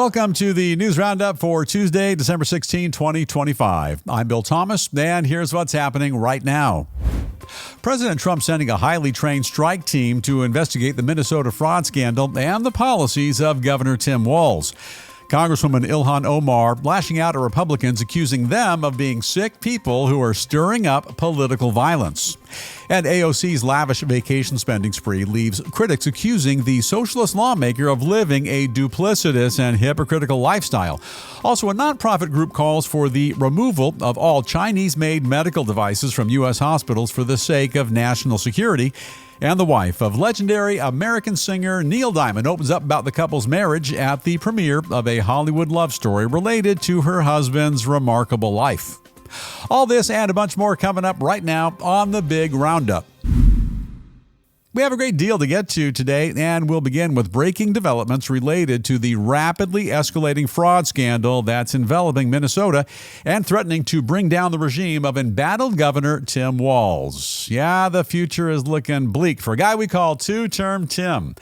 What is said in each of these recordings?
Welcome to the News Roundup for Tuesday, December 16, 2025. I'm Bill Thomas, and here's what's happening right now. President Trump sending a highly trained strike team to investigate the Minnesota fraud scandal and the policies of Governor Tim Walz. Congresswoman Ilhan Omar lashing out at Republicans, accusing them of being sick people who are stirring up political violence. And AOC's lavish vacation spending spree leaves critics accusing the socialist lawmaker of living a duplicitous and hypocritical lifestyle. Also, a nonprofit group calls for the removal of all Chinese-made medical devices from U.S. hospitals for the sake of national security. And the wife of legendary American singer Neil Diamond opens up about the couple's marriage at the premiere of a Hollywood love story related to her husband's remarkable life. All this and a bunch more coming up right now on the Big Roundup. We have a great deal to get to today, and we'll begin with breaking developments related to the rapidly escalating fraud scandal that's enveloping Minnesota and threatening to bring down the regime of embattled Governor Tim Walz. Yeah, the future is looking bleak for a guy we call two-term Tim.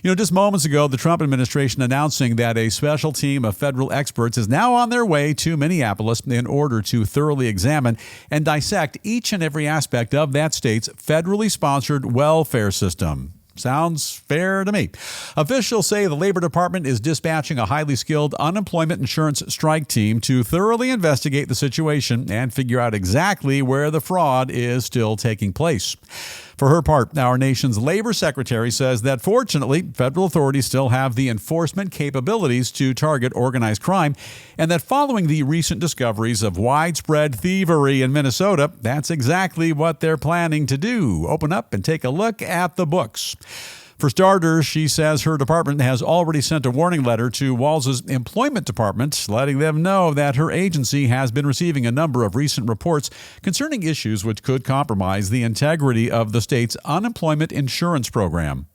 Just moments ago, the Trump administration announcing that a special team of federal experts is now on their way to Minneapolis in order to thoroughly examine and dissect each and every aspect of that state's federally sponsored welfare system. Sounds fair to me. Officials say the Labor Department is dispatching a highly skilled unemployment insurance strike team to thoroughly investigate the situation and figure out exactly where the fraud is still taking place. For her part, our nation's labor secretary says that fortunately, federal authorities still have the enforcement capabilities to target organized crime, and that following the recent discoveries of widespread thievery in Minnesota, that's exactly what they're planning to do. Open up and take a look at the books. For starters, she says her department has already sent a warning letter to Walz's employment department, letting them know that her agency has been receiving a number of recent reports concerning issues which could compromise the integrity of the state's unemployment insurance program.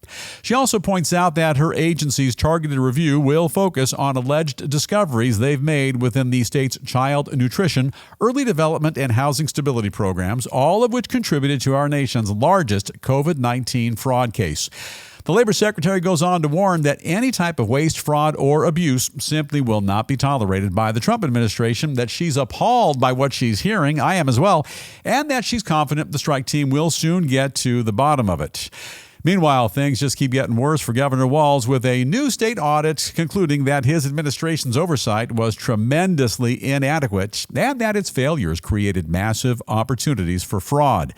She also points out that her agency's targeted review will focus on alleged discoveries they've made within the state's child nutrition, early development, and housing stability programs, all of which contributed to our nation's largest COVID-19 fraud case. The Labor Secretary goes on to warn that any type of waste, fraud, or abuse simply will not be tolerated by the Trump administration, that she's appalled by what she's hearing, I am as well, and that she's confident the strike team will soon get to the bottom of it. Meanwhile, things just keep getting worse for Governor Walz, with a new state audit concluding that his administration's oversight was tremendously inadequate and that its failures created massive opportunities for fraud.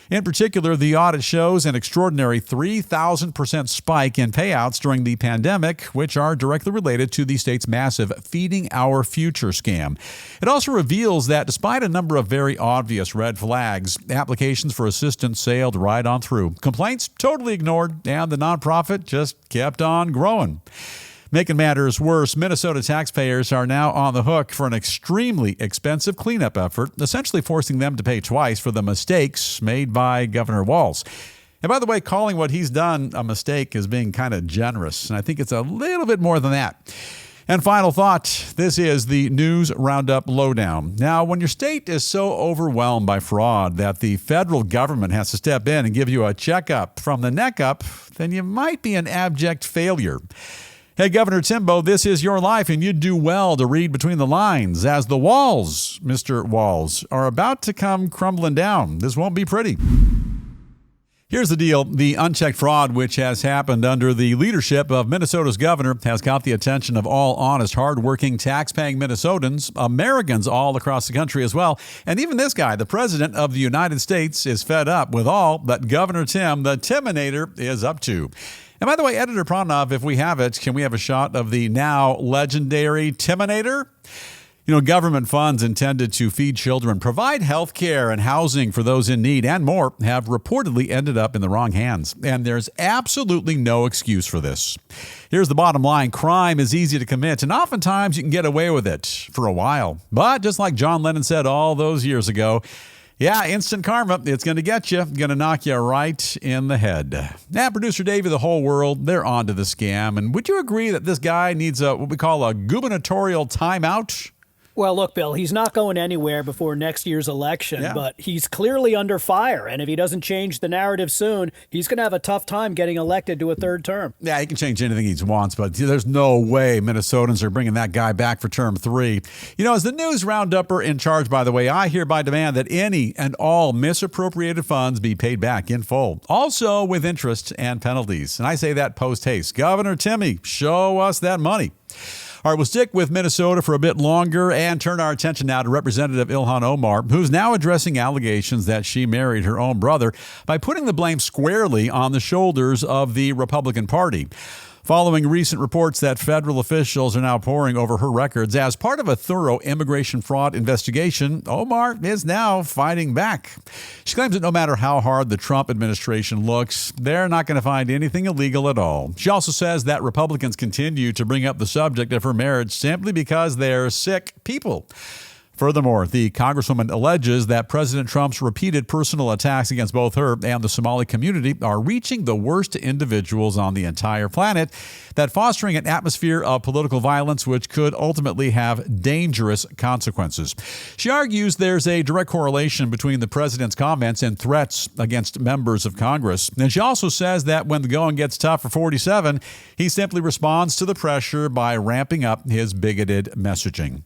In particular, the audit shows an extraordinary 3,000% spike in payouts during the pandemic, which are directly related to the state's massive Feeding Our Future scam. It also reveals that despite a number of very obvious red flags, applications for assistance sailed right on through. Complaints totally ignored, and the nonprofit just kept on growing. Making matters worse, Minnesota taxpayers are now on the hook for an extremely expensive cleanup effort, essentially forcing them to pay twice for the mistakes made by Governor Walz. And by the way, calling what he's done a mistake is being kind of generous, and I think it's a little bit more than that. And final thought, this is the News Roundup Lowdown. Now, when your state is so overwhelmed by fraud that the federal government has to step in and give you a checkup from the neck up, then you might be an abject failure. Hey, Governor Timbo, this is your life, and you'd do well to read between the lines, as the walls, Mr. Walz, are about to come crumbling down. This won't be pretty. Here's the deal. The unchecked fraud which has happened under the leadership of Minnesota's governor has got the attention of all honest, hardworking, tax-paying Minnesotans, Americans all across the country as well. And even this guy, the president of the United States, is fed up with all that Governor Tim, the Timinator, is up to. And by the way, Editor Pranov, if we have it, can we have a shot of the now legendary Timinator? Government funds intended to feed children, provide health care and housing for those in need, and more have reportedly ended up in the wrong hands. And there's absolutely no excuse for this. Here's the bottom line. Crime is easy to commit, and oftentimes you can get away with it for a while. But just like John Lennon said all those years ago, yeah, instant karma, it's going to get you, going to knock you right in the head. Now, producer Davey, the whole world, they're onto the scam. And would you agree that this guy needs what we call a gubernatorial timeout? Well, look, Bill, he's not going anywhere before next year's election, Yeah. but he's clearly under fire. And if he doesn't change the narrative soon, he's going to have a tough time getting elected to a third term. Yeah, he can change anything he wants, but there's no way Minnesotans are bringing that guy back for term 3. As the news roundupper in charge, by the way, I hereby demand that any and all misappropriated funds be paid back in full, also with interest and penalties. And I say that post haste. Governor Timmy, show us that money. All right, we'll stick with Minnesota for a bit longer and turn our attention now to Representative Ilhan Omar, who's now addressing allegations that she married her own brother by putting the blame squarely on the shoulders of the Republican Party. Following recent reports that federal officials are now poring over her records as part of a thorough immigration fraud investigation, Omar is now fighting back. She claims that no matter how hard the Trump administration looks, they're not going to find anything illegal at all. She also says that Republicans continue to bring up the subject of her marriage simply because they're sick people. Furthermore, the Congresswoman alleges that President Trump's repeated personal attacks against both her and the Somali community are reaching the worst individuals on the entire planet, that fostering an atmosphere of political violence which could ultimately have dangerous consequences. She argues there's a direct correlation between the president's comments and threats against members of Congress. And she also says that when the going gets tough for 47, he simply responds to the pressure by ramping up his bigoted messaging.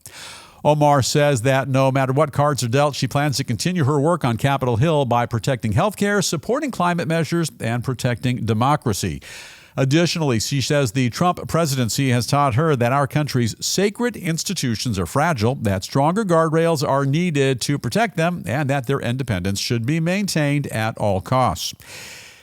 Omar says that no matter what cards are dealt, she plans to continue her work on Capitol Hill by protecting health care, supporting climate measures, and protecting democracy. Additionally, she says the Trump presidency has taught her that our country's sacred institutions are fragile, that stronger guardrails are needed to protect them, and that their independence should be maintained at all costs.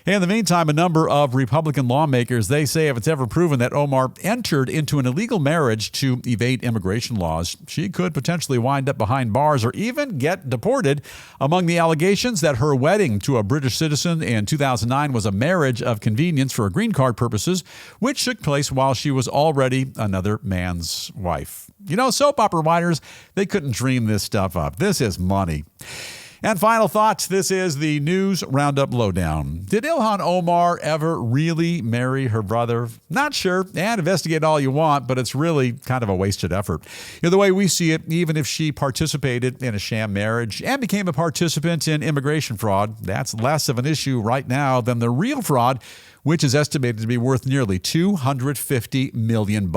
In the meantime, a number of Republican lawmakers, they say if it's ever proven that Omar entered into an illegal marriage to evade immigration laws, she could potentially wind up behind bars or even get deported. Among the allegations that her wedding to a British citizen in 2009 was a marriage of convenience for green card purposes, which took place while she was already another man's wife. Soap opera writers, they couldn't dream this stuff up. This is money. And final thoughts, this is the News Roundup Lowdown. Did Ilhan Omar ever really marry her brother? Not sure, and investigate all you want, but it's really kind of a wasted effort. The way we see it, even if she participated in a sham marriage and became a participant in immigration fraud, that's less of an issue right now than the real fraud, which is estimated to be worth nearly $250 million.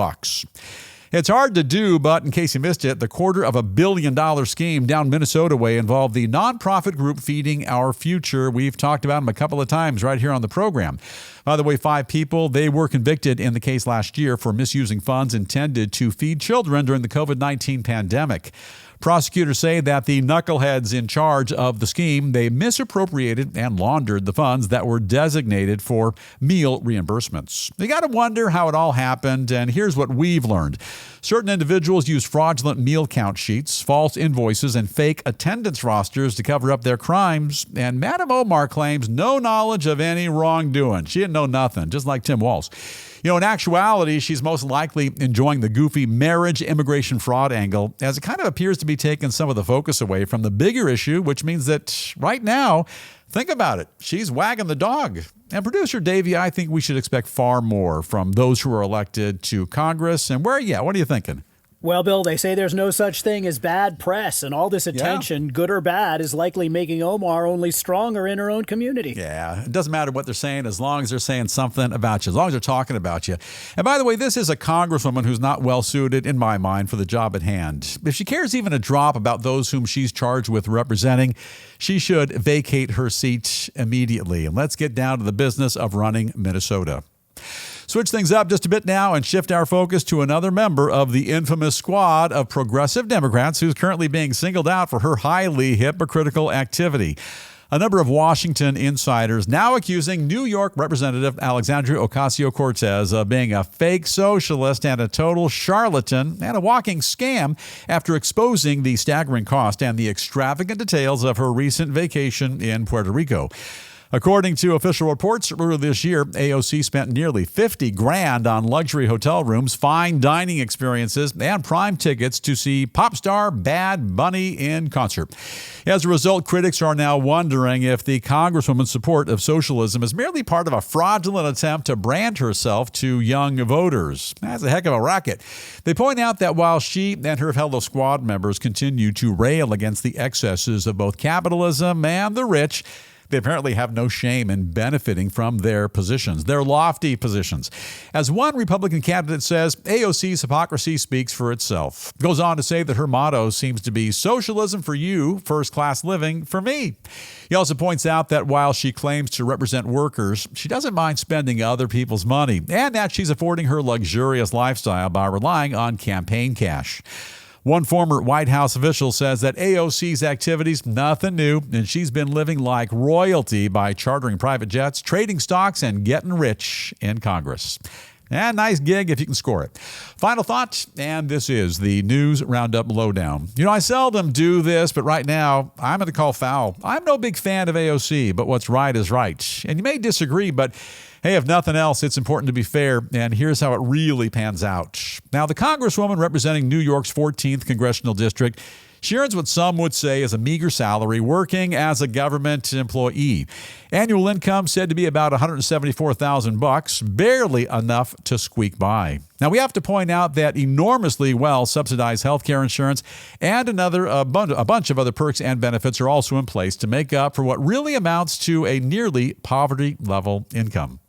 It's hard to do, but in case you missed it, the $250 million scheme down Minnesota way involved the nonprofit group Feeding Our Future. We've talked about them a couple of times right here on the program. By the way, 5 people, they were convicted in the case last year for misusing funds intended to feed children during the COVID-19 pandemic. Prosecutors say that the knuckleheads in charge of the scheme, they misappropriated and laundered the funds that were designated for meal reimbursements. You got to wonder how it all happened, and here's what we've learned. Certain individuals use fraudulent meal count sheets, false invoices, and fake attendance rosters to cover up their crimes, and Madam Omar claims no knowledge of any wrongdoing. She didn't know nothing, just like Tim Walz. In actuality, she's most likely enjoying the goofy marriage immigration fraud angle, as it kind of appears to be taking some of the focus away from the bigger issue, which means that right now, think about it, she's wagging the dog. And producer Davey, I think we should expect far more from those who are elected to Congress. And what are you thinking? Well, Bill, they say there's no such thing as bad press, and all this attention, good or bad, is likely making Omar only stronger in her own community. Yeah, it doesn't matter what they're saying as long as they're saying something about you, as long as they're talking about you. And by the way, this is a congresswoman who's not well suited, in my mind, for the job at hand. If she cares even a drop about those whom she's charged with representing, she should vacate her seat immediately. And let's get down to the business of running Minnesota. Switch things up just a bit now and shift our focus to another member of the infamous squad of progressive Democrats who's currently being singled out for her highly hypocritical activity. A number of Washington insiders now accusing New York Representative Alexandria Ocasio-Cortez of being a fake socialist and a total charlatan and a walking scam after exposing the staggering cost and the extravagant details of her recent vacation in Puerto Rico. According to official reports, earlier this year, AOC spent nearly $50,000 on luxury hotel rooms, fine dining experiences, and prime tickets to see pop star Bad Bunny in concert. As a result, critics are now wondering if the Congresswoman's support of socialism is merely part of a fraudulent attempt to brand herself to young voters. That's a heck of a racket. They point out that while she and her fellow squad members continue to rail against the excesses of both capitalism and the rich, they apparently have no shame in benefiting from their positions, their lofty positions. As one Republican candidate says, AOC's hypocrisy speaks for itself. Goes on to say that her motto seems to be socialism for you, first-class living for me. He also points out that while she claims to represent workers, she doesn't mind spending other people's money, and that she's affording her luxurious lifestyle by relying on campaign cash. One former White House official says that AOC's activities, nothing new, and she's been living like royalty by chartering private jets, trading stocks, and getting rich in Congress. And nice gig if you can score it. Final thought, and this is the News Roundup Lowdown. I seldom do this, but right now, I'm going to call foul. I'm no big fan of AOC, but what's right is right. And you may disagree, but hey, if nothing else, it's important to be fair, and here's how it really pans out. Now, the Congresswoman representing New York's 14th Congressional District, she earns what some would say is a meager salary working as a government employee. Annual income said to be about $174,000, barely enough to squeak by. Now, we have to point out that enormously well-subsidized health care insurance and a bunch of other perks and benefits are also in place to make up for what really amounts to a nearly poverty-level income.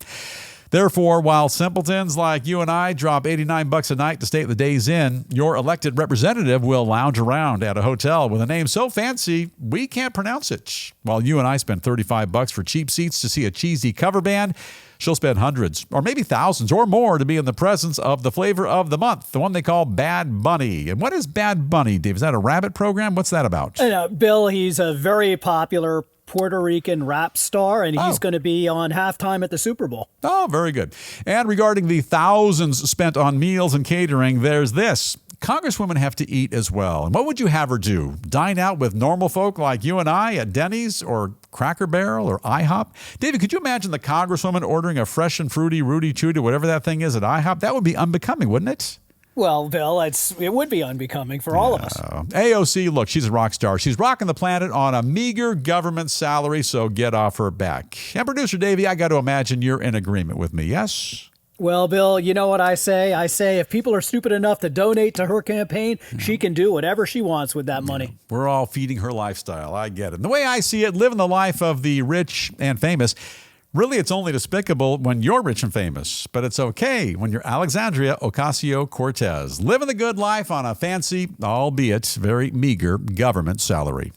Therefore, while simpletons like you and I drop $89 a night to stay at the Days Inn, your elected representative will lounge around at a hotel with a name so fancy we can't pronounce it. While you and I spend $35 for cheap seats to see a cheesy cover band, she'll spend hundreds or maybe thousands or more to be in the presence of the flavor of the month, the one they call Bad Bunny. And what is Bad Bunny, Dave? Is that a rabbit program? What's that about? Bill, he's a very popular Puerto Rican rap star, and he's going to be on halftime at the Super Bowl. Oh, very good. And regarding the thousands spent on meals and catering, there's this. Congresswomen have to eat as well. And what would you have her do? Dine out with normal folk like you and I at Denny's or Cracker Barrel or IHOP? David, could you imagine the Congresswoman ordering a fresh and fruity Rudy Tooty, whatever that thing is at IHOP? That would be unbecoming, wouldn't it? Well, Bill, it would be unbecoming for all of us. AOC, look, she's a rock star. She's rocking the planet on a meager government salary, so get off her back. And producer Davey, I got to imagine you're in agreement with me, yes? Well, Bill, you know what I say? I say if people are stupid enough to donate to her campaign, she can do whatever she wants with that money. We're all feeding her lifestyle. I get it. And the way I see it, living the life of the rich and famous, really, it's only despicable when you're rich and famous, but it's okay when you're Alexandria Ocasio-Cortez, living the good life on a fancy, albeit very meager, government salary.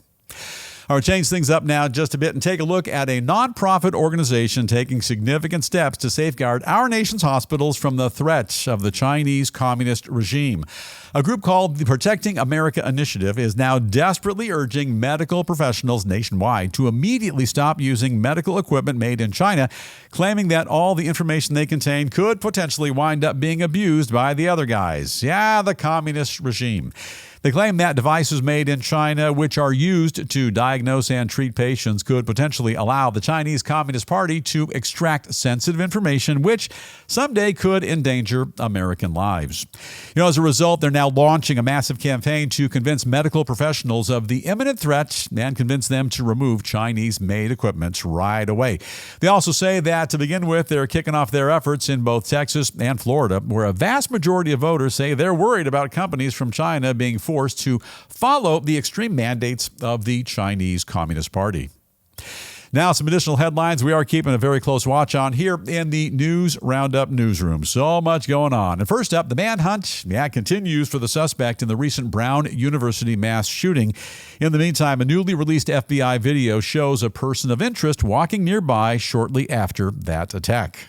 All right, change things up now just a bit and take a look at a nonprofit organization taking significant steps to safeguard our nation's hospitals from the threat of the Chinese communist regime. A group called the Protecting America Initiative is now desperately urging medical professionals nationwide to immediately stop using medical equipment made in China, claiming that all the information they contain could potentially wind up being abused by the other guys. Yeah, the communist regime. They claim that devices made in China, which are used to diagnose and treat patients, could potentially allow the Chinese Communist Party to extract sensitive information, which someday could endanger American lives. As a result, they're now launching a massive campaign to convince medical professionals of the imminent threat and convince them to remove Chinese-made equipment right away. They also say that, to begin with, they're kicking off their efforts in both Texas and Florida, where a vast majority of voters say they're worried about companies from China being forced to follow the extreme mandates of the Chinese Communist Party. Now, some additional headlines we are keeping a very close watch on here in the News Roundup newsroom. So much going on. And first up, the manhunt continues for the suspect in the recent Brown University mass shooting. In the meantime, a newly released FBI video shows a person of interest walking nearby shortly after that attack.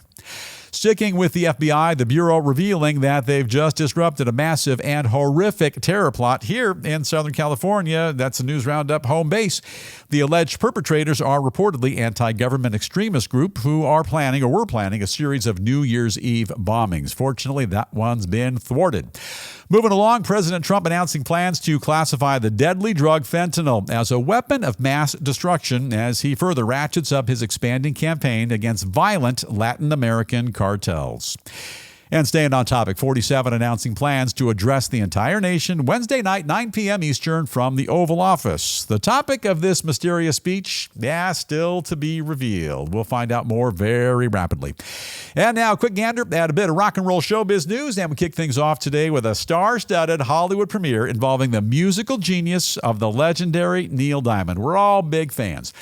Sticking with the FBI, the Bureau revealing that they've just disrupted a massive and horrific terror plot here in Southern California. That's the News Roundup home base. The alleged perpetrators are reportedly anti-government extremist group who were planning a series of New Year's Eve bombings. Fortunately, that one's been thwarted. Moving along, President Trump announcing plans to classify the deadly drug fentanyl as a weapon of mass destruction as he further ratchets up his expanding campaign against violent Latin American cartels. And staying on topic, 47 announcing plans to address the entire nation Wednesday night, 9 p.m. Eastern from the Oval Office. The topic of this mysterious speech, still to be revealed. We'll find out more very rapidly. And now, a quick gander at a bit of rock and roll showbiz news, and we kick things off today with a star-studded Hollywood premiere involving the musical genius of the legendary Neil Diamond. We're all big fans.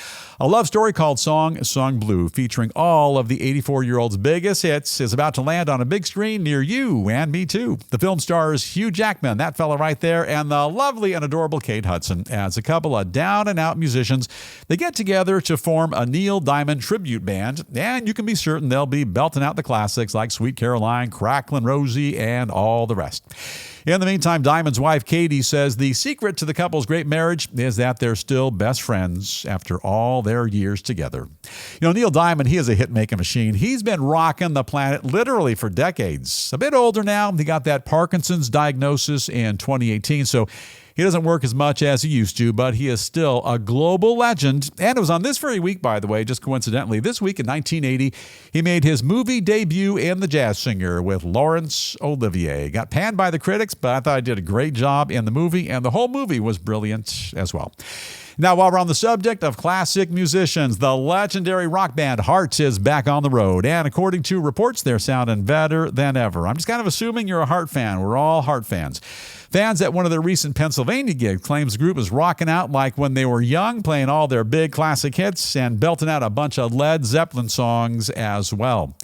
A love story called Song Blue, featuring all of the 84-year-old's biggest hits, is about to land on a big screen near you and me too. The film stars Hugh Jackman, that fella right there, and the lovely and adorable Kate Hudson as a couple of down-and-out musicians. They get together to form a Neil Diamond tribute band, and you can be certain they'll be belting out the classics like Sweet Caroline, Cracklin' Rosie, and all the rest. In the meantime, Diamond's wife, Katie, says the secret to the couple's great marriage is that they're still best friends after all their years together. Neil Diamond, he is a hit-making machine. He's been rocking the planet literally for decades. A bit older now. He got that Parkinson's diagnosis in 2018, so he doesn't work as much as he used to, but he is still a global legend. And it was on this very week, by the way, just coincidentally, this week in 1980, he made his movie debut in The Jazz Singer with Laurence Olivier. Got panned by the critics, but I thought he did a great job in the movie, and the whole movie was brilliant as well. Now, while we're on the subject of classic musicians, the legendary rock band Heart is back on the road. And according to reports, they're sounding better than ever. I'm just kind of assuming you're a Heart fan. We're all Heart fans. Fans at one of their recent Pennsylvania gigs claims the group is rocking out like when they were young, playing all their big classic hits and belting out a bunch of Led Zeppelin songs as well.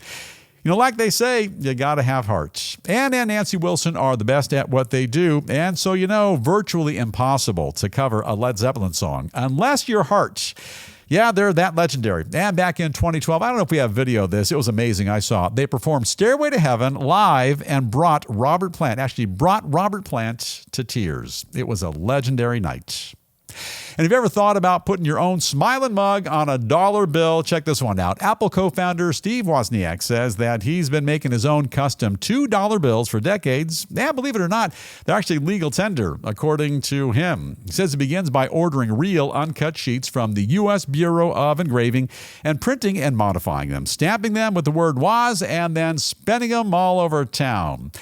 Like they say, you got to have heart. And Nancy Wilson are the best at what they do. And so, virtually impossible to cover a Led Zeppelin song unless you're Heart. Yeah, they're that legendary. And back in 2012, I don't know if we have video of this. It was amazing. I saw it. They performed Stairway to Heaven live and brought Robert Plant to tears. It was a legendary night. And if you ever thought about putting your own smiling mug on a dollar bill, check this one out. Apple co-founder Steve Wozniak says that he's been making his own custom $2 bills for decades. And believe it or not, they're actually legal tender, according to him. He says it begins by ordering real uncut sheets from the U.S. Bureau of Engraving and printing and modifying them, stamping them with the word Woz, and then spending them all over town.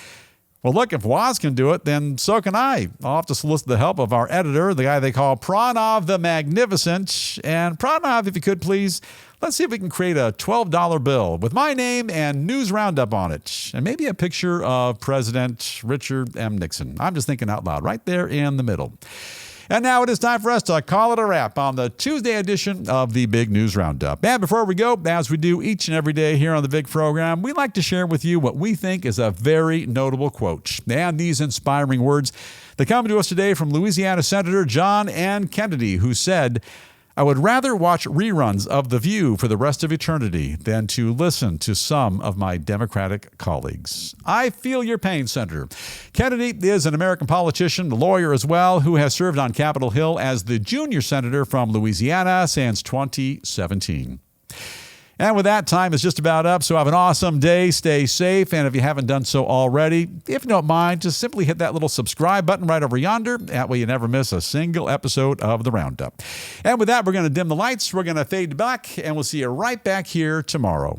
Well, look, if Woz can do it, then so can I. I'll have to solicit the help of our editor, the guy they call Pranav the Magnificent. And Pranav, if you could, please, let's see if we can create a $12 bill with my name and News Roundup on it. And maybe a picture of President Richard M. Nixon. I'm just thinking out loud, right there in the middle. And now it is time for us to call it a wrap on the Tuesday edition of the Big News Roundup. And before we go, as we do each and every day here on the Big program, we like to share with you what we think is a very notable quote. And these inspiring words, they come to us today from Louisiana Senator John N. Kennedy, who said, "I would rather watch reruns of The View for the rest of eternity than to listen to some of my Democratic colleagues." I feel your pain, Senator. Kennedy is an American politician, a lawyer as well, who has served on Capitol Hill as the junior senator from Louisiana since 2017. And with that, time is just about up, so have an awesome day. Stay safe, and if you haven't done so already, if you don't mind, just simply hit that little subscribe button right over yonder. That way you never miss a single episode of the Roundup. And with that, we're going to dim the lights, we're going to fade back, and we'll see you right back here tomorrow.